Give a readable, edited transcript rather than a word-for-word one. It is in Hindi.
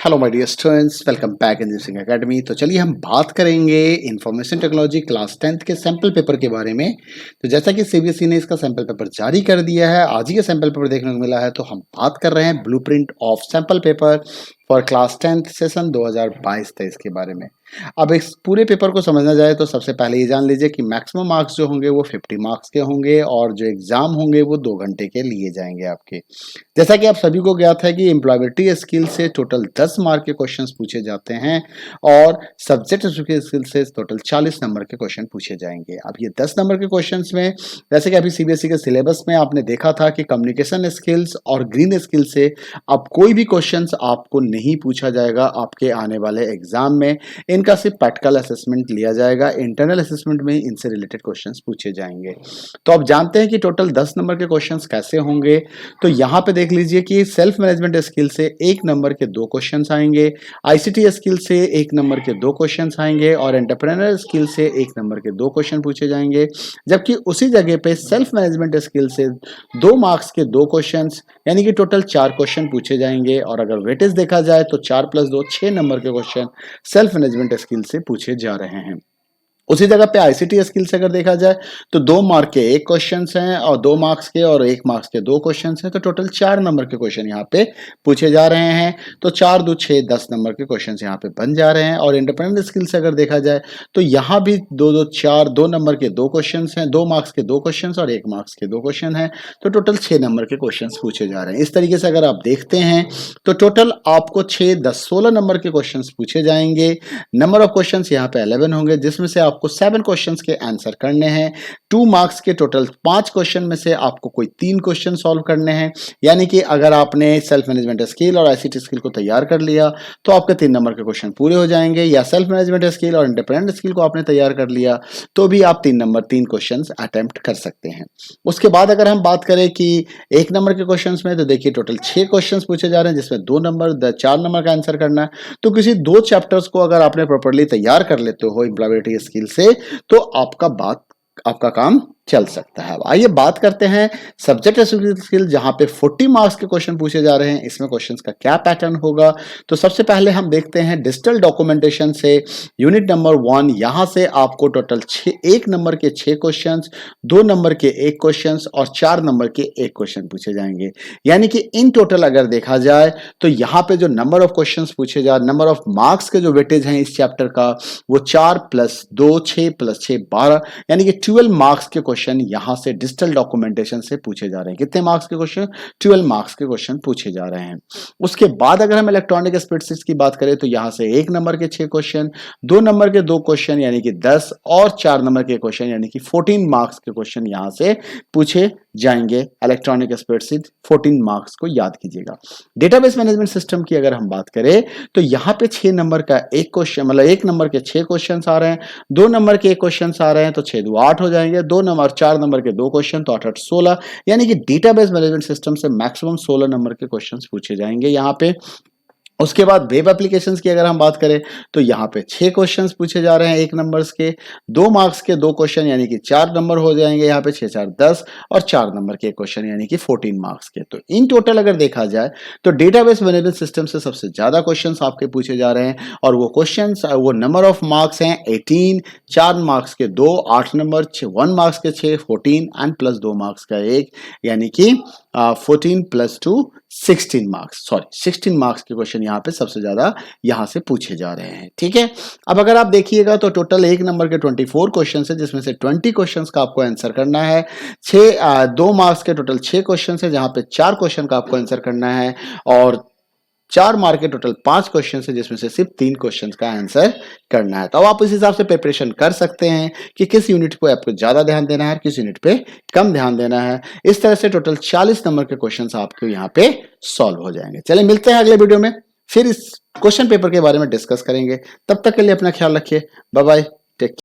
Hello my dear students, welcome back in this academy. तो चलिए हम बात करेंगे इंफॉर्मेशन टेक्नोलॉजी क्लास 10th के सैम्पल पेपर के बारे में। तो जैसा कि सीबीएसई ने इसका सैम्पल पेपर जारी कर दिया है, आज ही का सैम्पल पेपर देखने को मिला है, तो हम बात कर रहे हैं blueprint of sample paper for class 10th session 2022-23 के बारे में। अब इस पूरे पेपर को समझना जाए तो सबसे पहले ये जान लीजिए कि मैक्सिमम मार्क्स जो होंगे वो 50 मार्क्स के होंगे और जो एग्जाम होंगे वो 2 घंटे के लिए जाएंगे आपके। जैसा कि आप सभी को ज्ञात है कि एम्प्लॉयबिलिटी स्किल से टोटल 10 मार्क के क्वेश्चंस पूछे जाते हैं और सब्जेक्ट स्किल से टोटल 40 नंबर के क्वेश्चन पूछे जाएंगे। अब ये 10 नंबर के क्वेश्चंस में जैसे कि अभी सीबीएसई के सिलेबस में आपने देखा था कि कम्युनिकेशन स्किल्स और ग्रीन स्किल से अब कोई भी क्वेश्चंस आपको नहीं पूछा जाएगा आपके आने वाले एग्जाम में। इनका सिर्फ प्रैक्टिकल असेसमेंट लिया जाएगा, इंटरनल असेसमेंट में इनसे रिलेटेड क्वेश्चंस पूछे जाएंगे। तो अब जानते हैं कि टोटल 10 नंबर के क्वेश्चंस कैसे होंगे। तो यहाँ पे देख लीजिए कि सेल्फ मैनेजमेंट स्किल से 1 नंबर के 2 क्वेश्चंस आएंगे, आईसीटी स्किल से 1 नंबर के 2 क्वेश्चंस आएंगे और एंटरप्रेन्योर स्किल से 1 नंबर के 2 क्वेश्चन पूछे जाएंगे। जबकि उसी जगह पे सेल्फ मैनेजमेंट स्किल से 2 मार्क्स के 2 क्वेश्चंस यानी कि टोटल 4 क्वेश्चन पूछे जाएंगे और अगर वेटेज देखा जाए तो 4 + 2 6 नंबर के क्वेश्चन सेल्फ मैनेजमेंट स्किल से पूछे जा रहे हैं। उसी जगह पे आईसीटी स्किल से अगर देखा जाए तो 2 मार्क के 1 क्वेश्चंस हैं और 2 मार्क्स के और 1 मार्क्स के 2 क्वेश्चंस हैं, तो टोटल 4 नंबर के क्वेश्चन यहाँ पे पूछे जा रहे हैं। तो 4 × 2 = 6 10 नंबर के क्वेश्चंस यहाँ पे बन जा रहे हैं। और इंडिपेंडेंट स्किल से अगर देखा जाए तो यहाँ भी 2 2 4 2 नंबर के 2 क्वेश्चंस हैं, 2 मार्क्स के 2 क्वेश्चंस और 1 मार्क्स के 2 क्वेश्चन हैं, तो टोटल 6 नंबर के क्वेश्चंस पूछे जा रहे हैं। इस तरीके से अगर आप देखते हैं तो टोटल आपको 6 10 16 नंबर के क्वेश्चंस पूछे जाएंगे। नंबर ऑफ क्वेश्चंस यहाँ पे 11 होंगे, जिसमें से आपको 7 क्वेश्चंस के आंसर करने हैं। 2 मार्क्स के टोटल 5 क्वेश्चन में से आपको कोई 3 क्वेश्चन सॉल्व करने हैं। यानी कि अगर आपने सेल्फ मैनेजमेंट स्किल और आईसीटी स्किल को तैयार कर लिया तो आपके 3 नंबर के क्वेश्चन पूरे हो जाएंगे, या सेल्फ मैनेजमेंट स्किल और इंडिपेंडेंट स्किल को आपने तैयार कर लिया तो भी आप 3 क्वेश्चन अटेम्प्ट कर सकते हैं। उसके बाद अगर हम बात करें कि 1 नंबर के क्वेश्चन में, तो देखिए टोटल 6 क्वेश्चन पूछे जा रहे हैं, जिसमें 4 नंबर का आंसर करना है। तो किसी 2 चैप्टर्स को अगर आपने प्रॉपर्ली तैयार कर लेते हो एम्प्लॉयबिलिटी स्किल से तो आपका काम चल सकता है। आइए बात करते हैं सब्जेक्ट स्किल, जहां पे 40 मार्क्स के क्वेश्चन पूछे जा रहे हैं। इसमें क्वेश्चंस का क्या पैटर्न होगा, तो सबसे पहले हम देखते हैं डिजिटल डॉक्यूमेंटेशन से यूनिट नंबर 1। यहां से आपको टोटल 1 नंबर के 6 क्वेश्चंस, 2 नंबर के 1 क्वेश्चंस और 4 नंबर के 1 क्वेश्चन पूछे जाएंगे। यानी कि इन टोटल अगर देखा जाए तो यहाँ पे जो नंबर ऑफ क्वेश्चंस पूछे जा, नंबर ऑफ मार्क्स के जो वेटेज हैं इस चैप्टर का, वो 4 + 2 6 + 6 12, यानी कि 12 मार्क्स के क्वेश्चन यहां से डिजिटल डॉक्यूमेंटेशन से पूछे जा रहे हैं। कितने मार्क्स के क्वेश्चन? 12 मार्क्स के क्वेश्चन पूछे जा रहे हैं। उसके बाद अगर हम इलेक्ट्रॉनिक स्प्रेडशीट की बात करें तो यहां से 1 नंबर के 6 क्वेश्चन, 2 नंबर के 2 क्वेश्चन यानी कि 10 और 4 नंबर के क्वेश्चन यानी कि 14 मार्क्स के क्वेश्चन यहां से पूछे जाएंगे। इलेक्ट्रॉनिक स्प्रेडशीट 14 मार्क्स को याद कीजिएगा। डेटाबेस मैनेजमेंट सिस्टम की अगर हम बात करें तो यहां पे 6 नंबर का 1 क्वेश्चन, मतलब 1 नंबर के 6 क्वेश्चन आ रहे हैं, 2 नंबर के 1 क्वेश्चन आ रहे हैं, तो 6 × 2 = 8 हो जाएंगे। 2 नंबर 4 नंबर के 2 क्वेश्चन तो 8 × 8 = 16, यानी कि डेटाबेस मैनेजमेंट सिस्टम से मैक्सिमम 16 नंबर के क्वेश्चंस पूछे जाएंगे यहाँ पे। उसके बाद वेब एप्लीकेशंस की अगर हम बात करें तो यहाँ पे 6 क्वेश्चंस पूछे जा रहे हैं 1 नंबर्स के, 2 मार्क्स के 2 क्वेश्चन यानी कि 4 नंबर हो जाएंगे यहाँ पे, 6 × 4 = 10 और 4 नंबर के क्वेश्चन यानी कि 14 मार्क्स के। तो इन टोटल अगर देखा जाए तो डेटाबेस मैनेजमेंट सिस्टम से सबसे ज्यादा क्वेश्चंस आपके पूछे जा रहे हैं और वो क्वेश्चंस, वो नंबर ऑफ मार्क्स हैं 18, 4 मार्क्स के 2, 8 नंबर, 1 मार्क्स के 6, 14 एंड प्लस 2 मार्क्स का 1, यानी कि 14 + 2 16 मार्क्स, 16 मार्क्स के क्वेश्चन यहाँ पे सबसे ज्यादा यहाँ से पूछे जा रहे हैं। ठीक है, अब अगर आप देखिएगा तो टोटल 1 नंबर के 24 क्वेश्चन है, जिसमें से 20 क्वेश्चन का आपको आंसर करना है। 2 मार्क्स के टोटल 6 क्वेश्चन है, जहां पे 4 क्वेश्चन का आपको आंसर करना है और 4 मार्क के टोटल 5 क्वेश्चन है, जिसमें से सिर्फ 3 क्वेश्चन का आंसर करना है। तो अब आप इस हिसाब से प्रिपरेशन कर सकते हैं कि किस यूनिट को आपको ज्यादा ध्यान देना है, किस यूनिट पे कम ध्यान देना है। इस तरह से टोटल 40 नंबर के क्वेश्चन आपके यहाँ पे सॉल्व हो जाएंगे। चलिए मिलते हैं अगले वीडियो में, फिर इस क्वेश्चन पेपर के बारे में डिस्कस करेंगे। तब तक के लिए अपना ख्याल रखिए। Bye bye, take care.